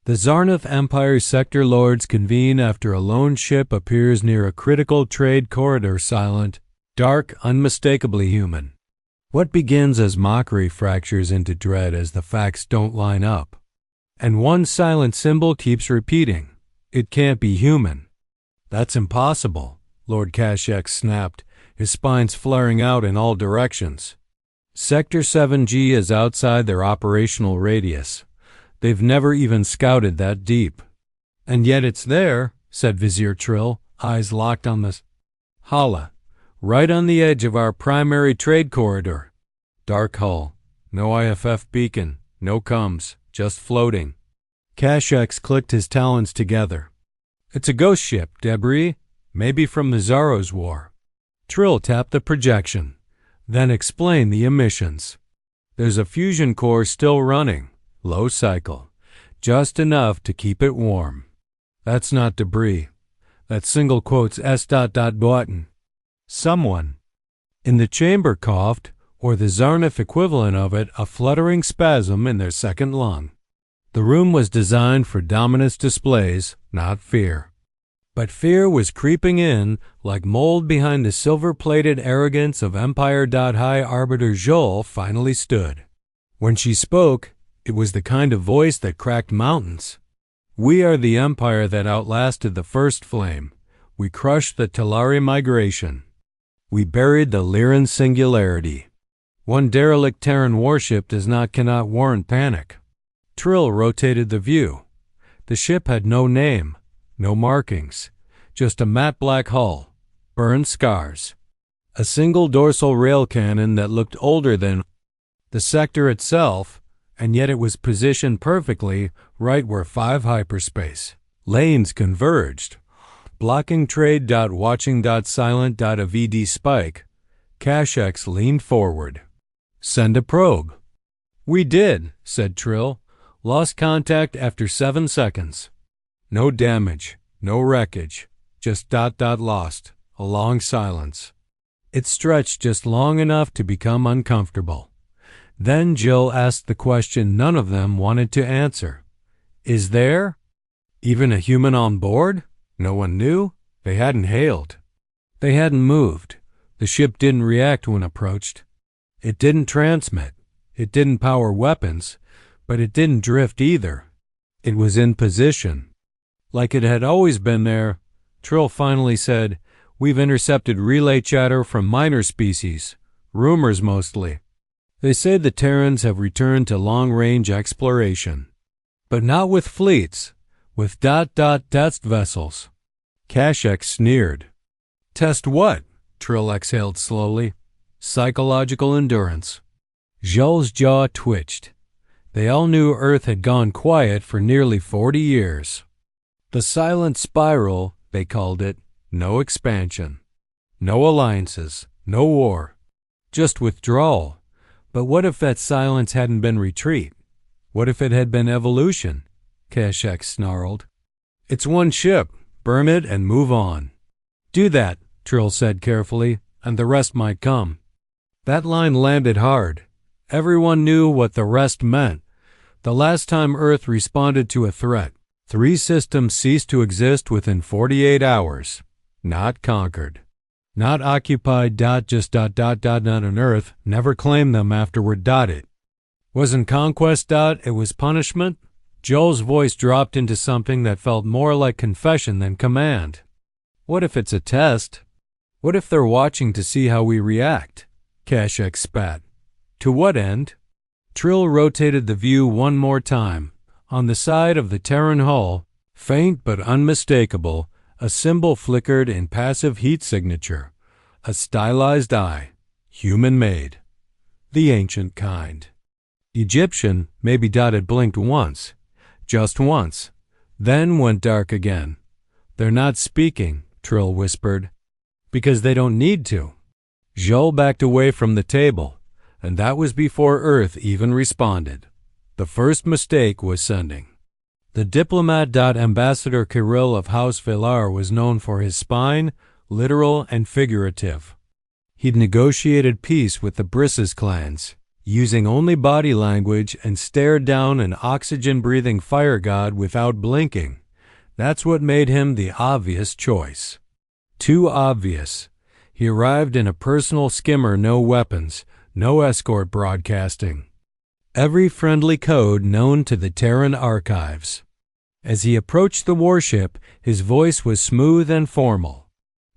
The Zarnith Empire sector lords convene after a lone ship appears near a critical trade corridor, silent, dark, unmistakably human. What begins as mockery fractures into dread as the facts don't line up. And one silent symbol keeps repeating, "It can't be human." "That's impossible," Lord Kashyyyk snapped, his spines flaring out in all directions. Sector 7G is outside their operational radius. They've never even scouted that deep. "And yet it's there," said Vizier Trill, eyes locked on the Hala, "right on the edge of our primary trade corridor. Dark hull, no IFF beacon, no comms, just floating." Kashyyyk clicked his talons together. "It's a ghost ship, debris, maybe from the Zaros War." Trill tapped the projection, then explained the emissions. "There's a fusion core still running, low cycle, just enough to keep it warm. That's not debris. That's single quotes S.Button. Someone in the chamber coughed, or the Zarnith equivalent of it, a fluttering spasm in their second lung. The room was designed for dominance displays, not fear. But fear was creeping in like mold behind the silver-plated arrogance of Empire. High Arbiter Joel finally stood. When she spoke, it was the kind of voice that cracked mountains. "We are the Empire that outlasted the First Flame. We crushed the Talari migration. We buried the Lyran singularity. One derelict Terran warship cannot warrant panic." Trill rotated the view. The ship had no name, no markings, just a matte black hull, burned scars, a single dorsal rail cannon that looked older than the sector itself, and yet it was positioned perfectly right where 5 hyperspace lanes converged, blocking trade. Watching. Silent. A VD spike. Kashyyyk leaned forward. "Send a probe." "We did," said Trill. "Lost contact after 7 seconds. No damage, no wreckage, just lost." A long silence. It stretched just long enough to become uncomfortable. Then Jill asked the question none of them wanted to answer. "Is there even a human on board?" No one knew. They hadn't hailed. They hadn't moved. The ship didn't react when approached. It didn't transmit. It didn't power weapons, but it didn't drift either. It was in position, like it had always been there. Trill finally said, "We've intercepted relay chatter from minor species, rumors mostly. They say the Terrans have returned to long-range exploration, but not with fleets, with test vessels." Kashyyyk sneered. "Test what?" Trill exhaled slowly. "Psychological endurance." Joel's jaw twitched. They all knew Earth had gone quiet for nearly 40 years. The silent spiral, they called it. No expansion. No alliances. No war. Just withdrawal. But what if that silence hadn't been retreat? What if it had been evolution? Kashyyyk snarled. "It's one ship. Burn it and move on." "Do that," Trill said carefully, "and the rest might come." That line landed hard. Everyone knew what the rest meant. The last time Earth responded to a threat, 3 systems ceased to exist within 48 hours. Not conquered. Not occupied. Just not on Earth. Never claimed them afterward. It wasn't conquest. It was punishment. Joel's voice dropped into something that felt more like confession than command. "What if it's a test? What if they're watching to see how we react?" Kashyyyk spat. "To what end?" Trill rotated the view one more time. On the side of the Terran hull, faint but unmistakable, a symbol flickered in passive heat signature. A stylized eye. Human-made. The ancient kind. Egyptian, maybe. It blinked once. Just once. Then went dark again. "They're not speaking," Trill whispered. "Because they don't need to." Joel backed away from the table, and that was before Earth even responded. The first mistake was sending. The diplomat. Ambassador Kirill of House Velar was known for his spine, literal and figurative. He'd negotiated peace with the Brisses clans, using only body language, and stared down an oxygen-breathing fire god without blinking. That's what made him the obvious choice. Too obvious. He arrived in a personal skimmer, no weapons, no escort broadcasting. Every friendly code known to the Terran archives. As he approached the warship, his voice was smooth and formal.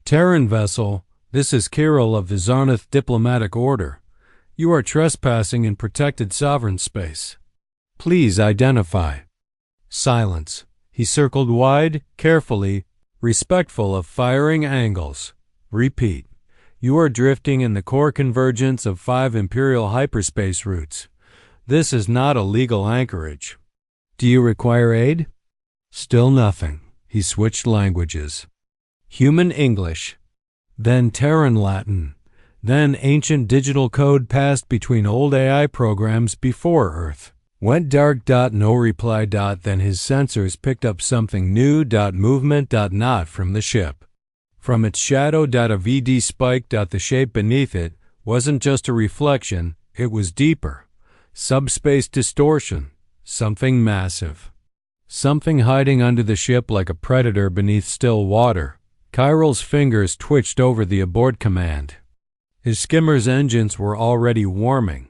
"Terran vessel, this is Kirill of the Zarnath Diplomatic Order. You are trespassing in protected sovereign space. Please identify." Silence. He circled wide, carefully, respectful of firing angles. "Repeat. You are drifting in the core convergence of 5 Imperial hyperspace routes. This is not a legal anchorage. Do you require aid?" Still nothing. He switched languages. Human English, then Terran Latin, then ancient digital code passed between old AI programs before Earth. Went dark. No reply. Then his sensors picked up something new. Movement. Not from the ship. From its shadow. A VD spike. The shape beneath it wasn't just a reflection, it was deeper. Subspace distortion. Something massive. Something hiding under the ship like a predator beneath still water. Kirill's fingers twitched over the abort command. His skimmer's engines were already warming.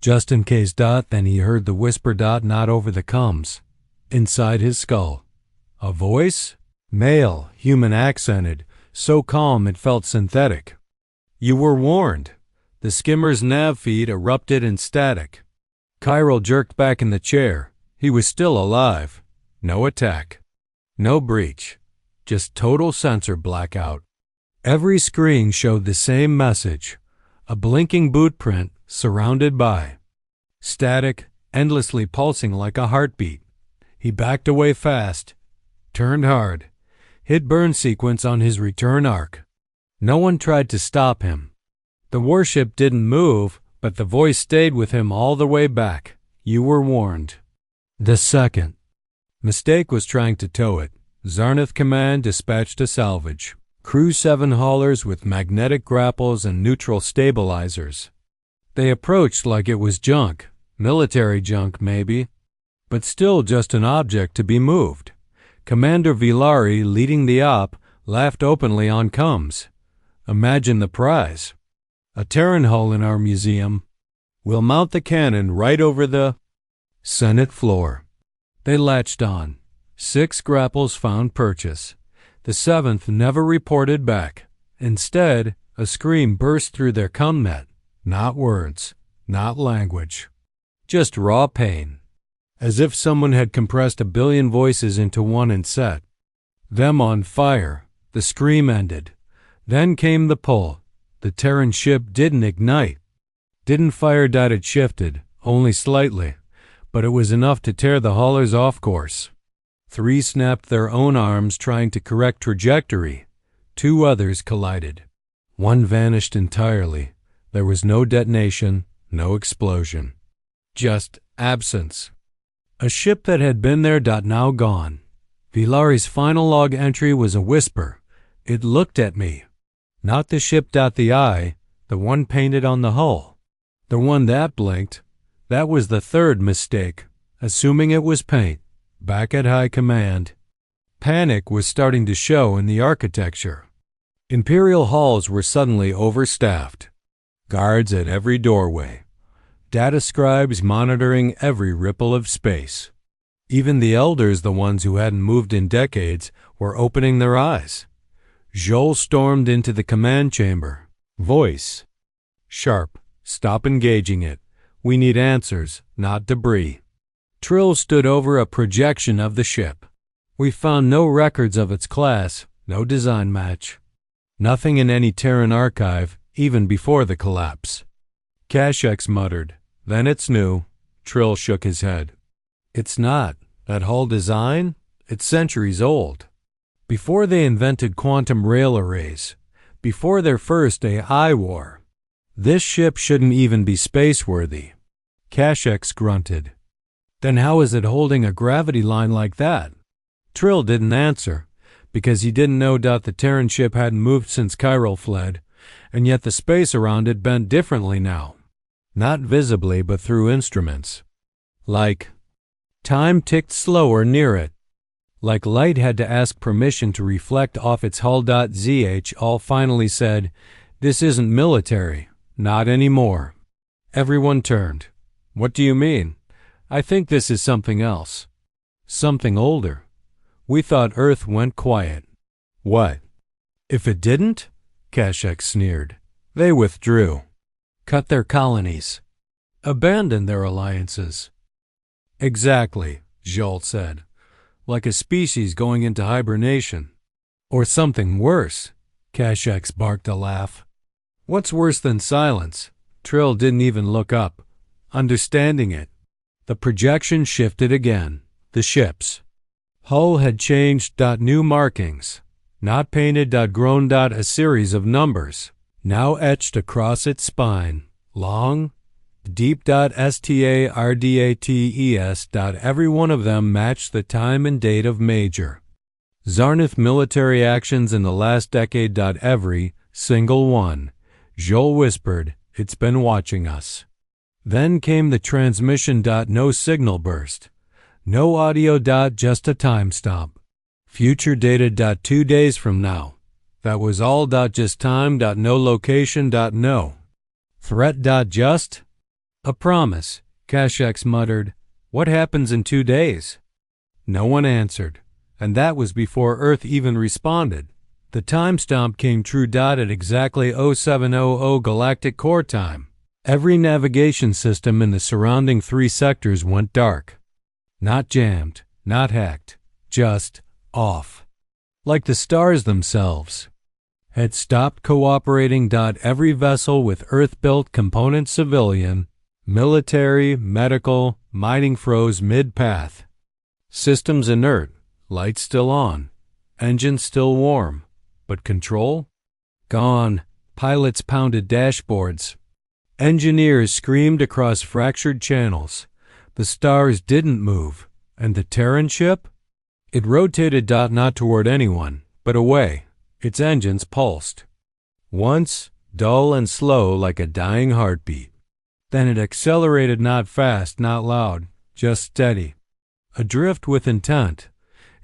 Just in case. Then he heard the whisper. Not over the comms. Inside his skull. A voice? Male, human accented, so calm it felt synthetic. "You were warned." The skimmer's nav feed erupted in static. Kirill jerked back in the chair. He was still alive. No attack. No breach. Just total sensor blackout. Every screen showed the same message. A blinking boot print surrounded by static, endlessly pulsing like a heartbeat. He backed away fast, turned hard, hit burn sequence on his return arc. No one tried to stop him. The warship didn't move, but the voice stayed with him all the way back. "You were warned." The second. Mistake was trying to tow it. Zarnath Command dispatched a salvage. Crew 7 haulers with magnetic grapples and neutral stabilizers. They approached like it was junk, military junk maybe, but still just an object to be moved. Commander Villari, leading the op, laughed openly on comms. "Imagine the prize. A Terran hull in our museum. We'll mount the cannon right over the Senate floor." They latched on. 6 grapples found purchase. The 7th never reported back. Instead, a scream burst through their comnet. Not words, not language. Just raw pain. As if someone had compressed 1 billion voices into one and set them on fire. The scream ended. Then came the pull. The Terran ship didn't ignite. Didn't fire. It shifted, only slightly, but it was enough to tear the haulers off course. 3 snapped their own arms trying to correct trajectory. 2 others collided. 1 vanished entirely. There was no detonation, no explosion. Just absence. A ship that had been there. Now gone. Villari's final log entry was a whisper. "It looked at me." Not the ship. The eye, the one painted on the hull. The one that blinked. That was the 3rd mistake, assuming it was paint. Back at high command. Panic was starting to show in the architecture. Imperial halls were suddenly overstaffed. Guards at every doorway. Data scribes monitoring every ripple of space. Even the elders, the ones who hadn't moved in decades, were opening their eyes. Joel stormed into the command chamber. Voice. Sharp. "Stop engaging it. We need answers, not debris." Trill stood over a projection of the ship. "We found no records of its class, no design match. Nothing in any Terran archive, even before the collapse." Kashyyyk muttered. "Then it's new." Trill shook his head. "It's not. That hull design? It's centuries old. Before they invented quantum rail arrays. Before their first AI war. This ship shouldn't even be space-worthy." Kashyyyk grunted. "Then how is it holding a gravity line like that?" Trill didn't answer, because he didn't know. The Terran ship hadn't moved since Kirill fled, and yet the space around it bent differently now. not visibly but through instruments. Like time ticked slower near it. Like light had to ask permission to reflect off its hull. ZH all finally said, "This isn't military. Not anymore." Everyone turned. "What do you mean?" "I think this is something else. Something older. We thought Earth went quiet." "What? If it didn't?" Kashyyyk sneered. "They withdrew. Cut their colonies. Abandoned their alliances." "Exactly," Joel said. "Like a species going into hibernation." "Or something worse," Kashyyyk barked a laugh. "What's worse than silence?" Trill didn't even look up, understanding it. The projection shifted again. The ship's hull had changed. New markings, not painted. Grown. A series of numbers, now etched across its spine. Long, deep. STARDATES. Every one of them matched the time and date of major Zarnith military actions in the last decade. Every single one. Joel whispered, "It's been watching us." Then came the transmission. No signal burst. No audio. Just a timestamp. Future data. 2 days from now. That was all. Just time. No location. No threat. Just a promise. Kashyyyk muttered. "What happens in 2 days?" No one answered, and that was before Earth even responded. The timestamp came true. At exactly 0700 Galactic Core time. Every navigation system in the surrounding 3 sectors went dark. Not jammed, not hacked, just off. Like the stars themselves had stopped cooperating. Every vessel with Earth-built component, civilian, military, medical, mining, froze mid-path. Systems inert, lights still on, engines still warm, but control? Gone. Pilots pounded dashboards. Engineers screamed across fractured channels. The stars didn't move. And the Terran ship? It rotated. Not toward anyone, but away. Its engines pulsed. Once, dull and slow like a dying heartbeat. Then it accelerated, not fast, not loud, just steady. Adrift with intent.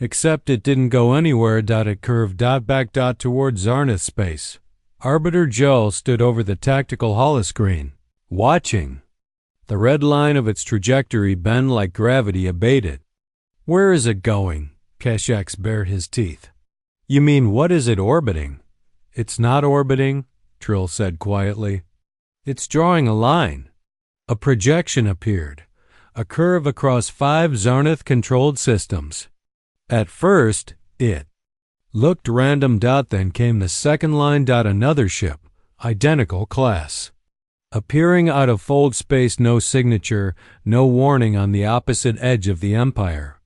Except it didn't go anywhere. It curved back toward Zarnith space. Arbiter Joel stood over the tactical holoscreen, watching. The red line of its trajectory bend like gravity abated. "Where is it going?" Kashyyyk bared his teeth. "You mean, what is it orbiting?" "It's not orbiting," Trill said quietly. "It's drawing a line." A projection appeared, a curve across 5 Zarnith-controlled systems. At first, it looked random. Then came the second line. Another ship, identical class. Appearing out of fold space, no signature, no warning on the opposite edge of the Empire.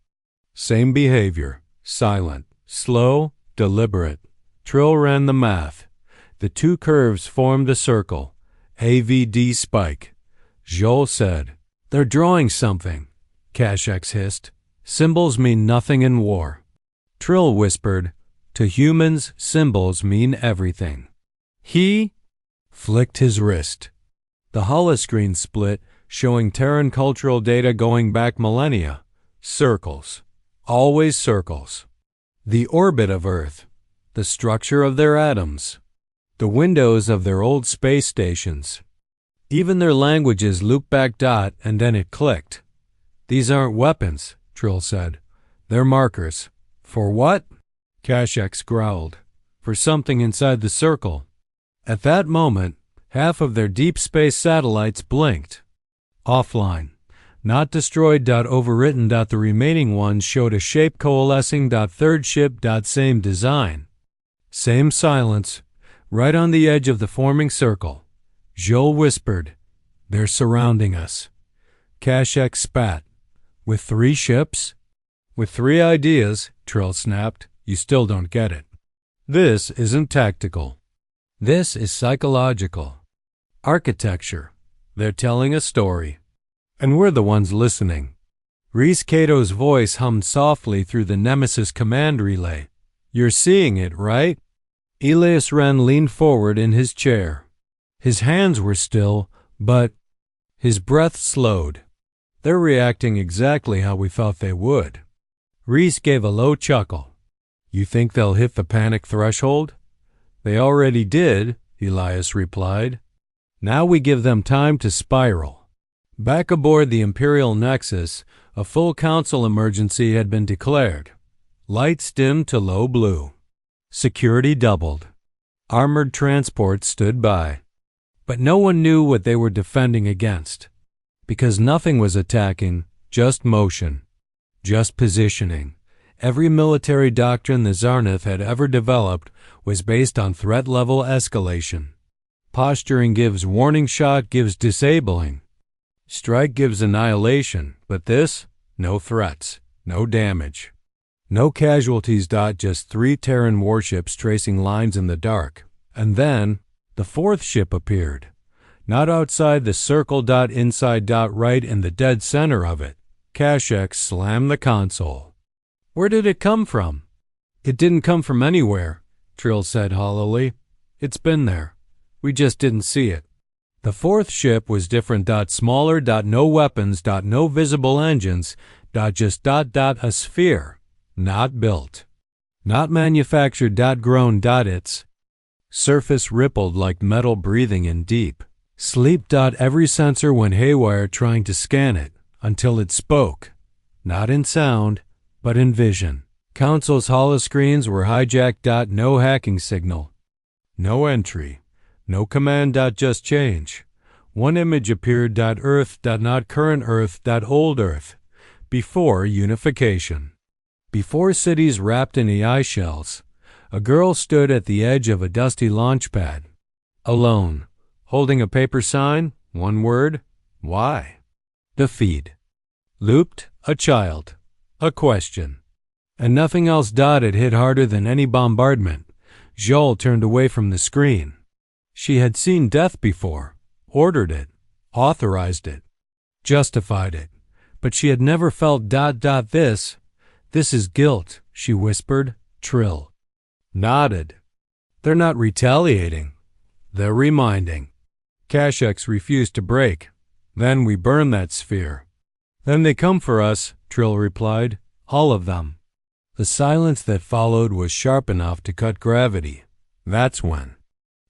Same behavior, silent, slow, deliberate. Trill ran the math. The 2 curves formed a circle. AVD spike. Joel said, "They're drawing something," Kashyyyk hissed. "Symbols mean nothing in war." Trill whispered, "To humans, symbols mean everything." He flicked his wrist. The holoscreen split, showing Terran cultural data going back millennia. Circles. Always circles. The orbit of Earth. The structure of their atoms. The windows of their old space stations. Even their languages looped back. And then it clicked. "These aren't weapons," Trill said. "They're markers." "For what?" Kashyyyk growled. "For something inside the circle." At that moment, half of their deep space satellites blinked. Offline. Not destroyed. Overwritten. The remaining ones showed a shape coalescing. Third ship. Same design. Same silence. Right on the edge of the forming circle. Joel whispered, "They're surrounding us." Kashyyyk spat. "With 3 ships?" "With 3 ideas," Trill snapped. "You still don't get it. This isn't tactical. This is psychological. Architecture. They're telling a story. And we're the ones listening." Reese Cato's voice hummed softly through the Nemesis command relay. "You're seeing it, right?" Elias Wren leaned forward in his chair. His hands were still, but His breath slowed. They're reacting exactly how we thought they would. Reese gave a low chuckle. You think they'll hit the panic threshold? They already did, Elias replied. Now we give them time to spiral. Back aboard the Imperial Nexus, a full council emergency had been declared. Lights dimmed to low blue. Security doubled. Armored transports stood by. But no one knew what they were defending against. Because nothing was attacking, just motion. Just positioning. Every military doctrine the Zarnath had ever developed was based on threat level escalation. Posturing gives warning shot gives disabling. Strike gives annihilation, but this, no threats, no damage. No casualties. Just 3 Terran warships tracing lines in the dark. And then, the 4th ship appeared. Not outside the circle. Inside. Right in the dead center of it. Kashyyyk slammed the console. Where did it come from? It didn't come from anywhere, Trill said hollowly. It's been there. We just didn't see it. The 4th ship was different. Smaller. No weapons. No visible engines. Just. A sphere. Not built. Not manufactured. Grown. Its surface rippled like metal breathing in deep sleep. Every sensor went haywire trying to scan it until it spoke. Not in sound, but in vision. Council's holoscreens were hijacked. No hacking signal. No entry. No command. Just change. One image appeared. Earth. Not current Earth. Old Earth. Before unification. Before cities wrapped in AI shells. A girl stood at the edge of a dusty launch pad. Alone. Holding a paper sign. One word. Why? Defeat. Looped. A child. A question. And nothing else. It hit harder than any bombardment. Joel turned away from the screen. She had seen death before, ordered it, authorized it, justified it, but she had never felt. This is guilt, she whispered. Trill nodded. They're not retaliating. They're reminding. Kashyyyk refused to break. Then we burn that sphere. Then they come for us, Trill replied. All of them. The silence that followed was sharp enough to cut gravity. That's when.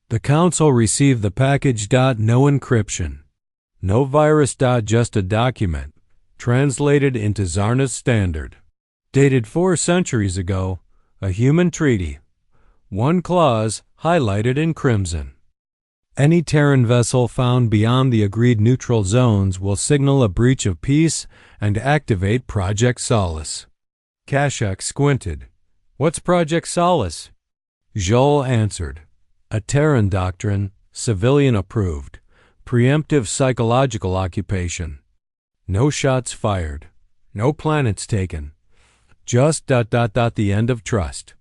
The Council received the package. No encryption. No virus. Just a document, translated into Zarna's standard. Dated 4 centuries ago, a human treaty. One clause highlighted in crimson. Any Terran vessel found beyond the agreed neutral zones will signal a breach of peace and activate Project Solace. Kashyyyk squinted. What's Project Solace? Joel answered. A Terran doctrine, civilian approved, preemptive psychological occupation. No shots fired, no planets taken. Just ... the end of trust.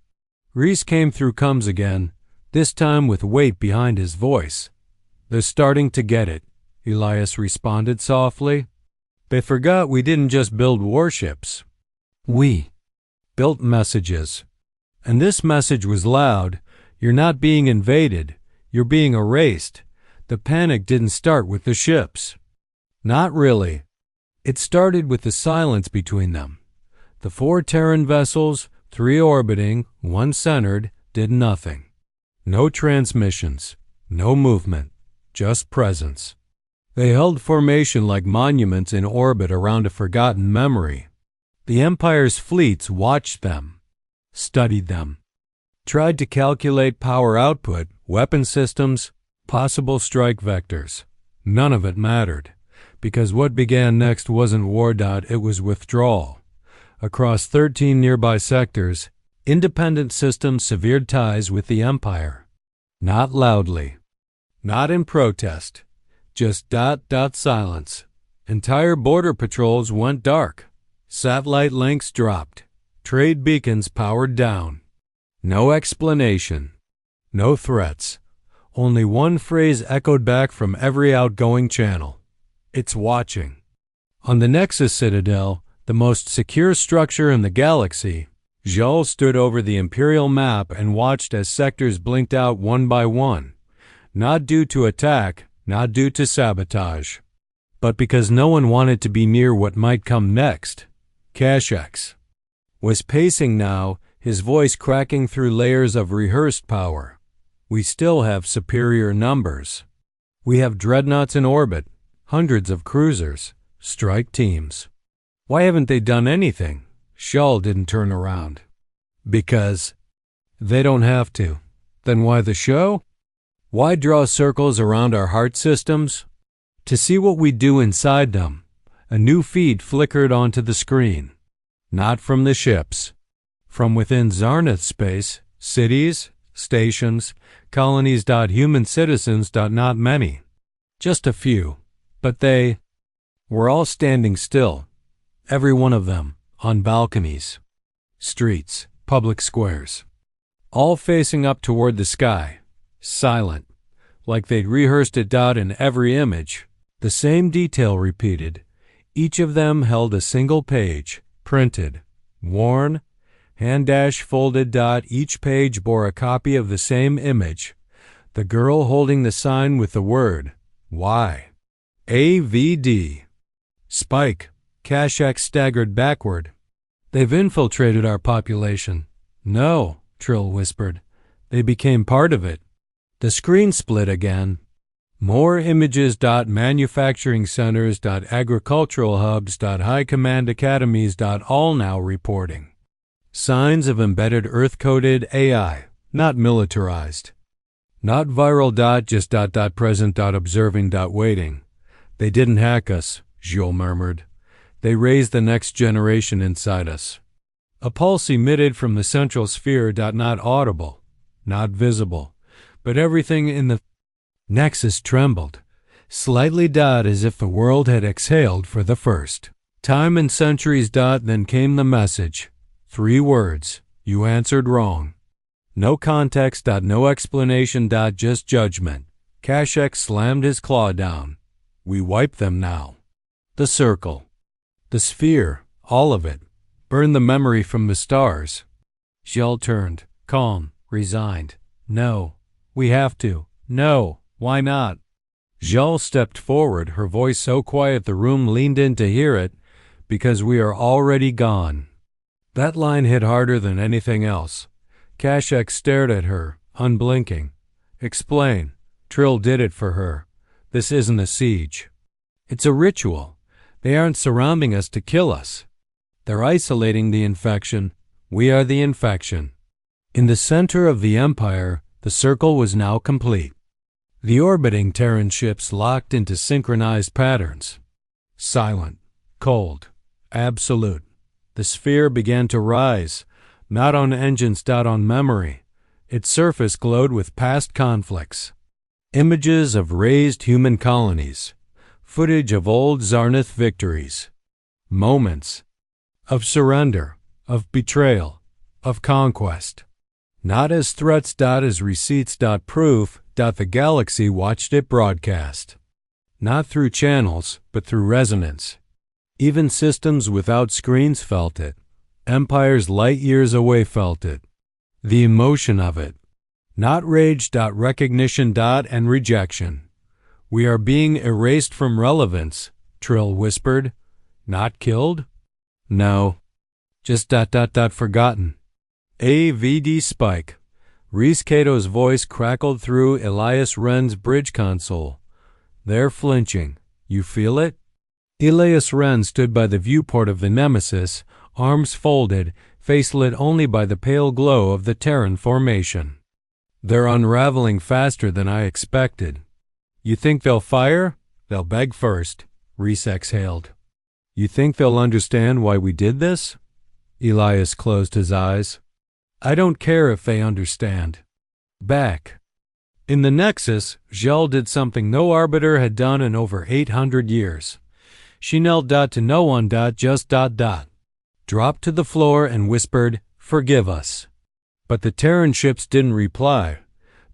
Reese came through comms again, this time with weight behind his voice. They're starting to get it, Elias responded softly. They forgot we didn't just build warships. We built messages. And this message was loud. You're not being invaded. You're being erased. The panic didn't start with the ships. Not really. It started with the silence between them. The 4 Terran vessels, 3 orbiting, 1 centered, did nothing. No transmissions, no movement, just presence. They held formation like monuments in orbit around a forgotten memory. The Empire's fleets watched them, studied them, tried to calculate power output, weapon systems, possible strike vectors. None of it mattered, because what began next wasn't war. It was withdrawal. Across 13 nearby sectors, independent systems severed ties with the Empire. Not loudly. Not in protest. Just ... silence. Entire border patrols went dark. Satellite links dropped. Trade beacons powered down. No explanation. No threats. Only one phrase echoed back from every outgoing channel. It's watching. On the Nexus Citadel, the most secure structure in the galaxy, Joel stood over the Imperial map and watched as sectors blinked out one by one. Not due to attack, not due to sabotage, but because no one wanted to be near what might come next. Kashyyyk was pacing now, his voice cracking through layers of rehearsed power. We still have superior numbers. We have dreadnoughts in orbit, hundreds of cruisers, strike teams. Why haven't they done anything? Shaw didn't turn around. Because they don't have to. Then why the show? Why draw circles around our heart systems? To see what we do inside them. A new feed flickered onto the screen. Not from the ships. From within Zarnath space, cities, stations, colonies. Human citizens. Not many. Just a few. But they were all standing still. Every one of them, on balconies, streets, public squares. All facing up toward the sky, silent, like they'd rehearsed it. In every image, the same detail repeated. Each of them held a single page, printed, worn, hand-folded. Each page bore a copy of the same image, the girl holding the sign with the word, Y. AVD. Spike. Kashyyyk staggered backward. They've infiltrated our population. No, Trill whispered. They became part of it. The screen split again. More images. Manufacturing centers. Agricultural hubs. High command academies. All now reporting. Signs of embedded Earth-coded AI, not militarized. Not viral. Just present. Observing. Waiting. They didn't hack us, Gilles murmured. They raised the next generation inside us. A pulse emitted from the central sphere. Not audible, not visible, but everything in the nexus trembled, slightly. As if the world had exhaled for the first time in centuries. Then came the message. 3 words. You answered wrong. No context. No explanation. Just judgment. Kashyyyk slammed his claw down. We wipe them now. The circle. The sphere. All of it. Burn the memory from the stars. Gilles turned, calm, resigned. No. We have to. No. Why not? Gilles stepped forward, her voice so quiet the room leaned in to hear it. Because we are already gone. That line hit harder than anything else. Kashyyyk stared at her, unblinking. Explain. Trill did it for her. This isn't a siege. It's a ritual. They aren't surrounding us to kill us. They're isolating the infection. We are the infection. In the center of the Empire, the circle was now complete. The orbiting Terran ships locked into synchronized patterns. Silent, cold, absolute. The sphere began to rise, not on engines. On memory. Its surface glowed with past conflicts. Images of raised human colonies, footage of old Zarnath victories, moments of surrender, of betrayal, of conquest. Not as threats. As receipts. Proof. The galaxy watched it broadcast. Not through channels, but through resonance. Even systems without screens felt it. Empires light years away felt it. The emotion of it. Not rage. Recognition. And rejection. We are being erased from relevance, Trill whispered. Not killed? No. Just forgotten. AVD Spike. Reese Cato's voice crackled through Elias Wren's bridge console. They're flinching. You feel it? Elias Wren stood by the viewport of the Nemesis, arms folded, face lit only by the pale glow of the Terran formation. They're unraveling faster than I expected. You think they'll fire? They'll beg first, Reese exhaled. You think they'll understand why we did this? Elias closed his eyes. I don't care if they understand. Back. In the Nexus, Gel did something no arbiter had done in over 800 years. She knelt to no one. Just dropped to the floor and whispered, "Forgive us." But the Terran ships didn't reply.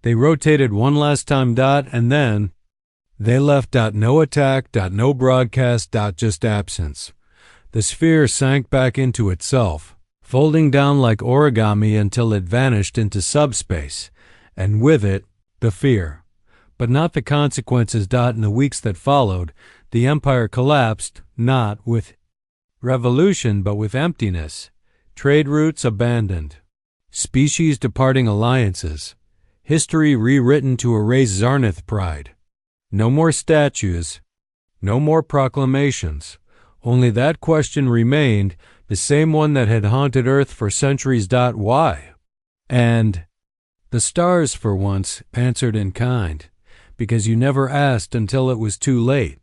They rotated one last time. And then they left. No attack. No broadcast. Just absence. The sphere sank back into itself, folding down like origami until it vanished into subspace, and with it, the fear. But not the consequences. In the weeks that followed, The empire collapsed, not with revolution, but with emptiness. Trade routes abandoned. Species departing alliances. History rewritten to erase Zarnith pride. No more statues. No more proclamations. Only that question remained, the same one that had haunted Earth for centuries. Why? And the stars, for once, answered in kind, because you never asked until it was too late.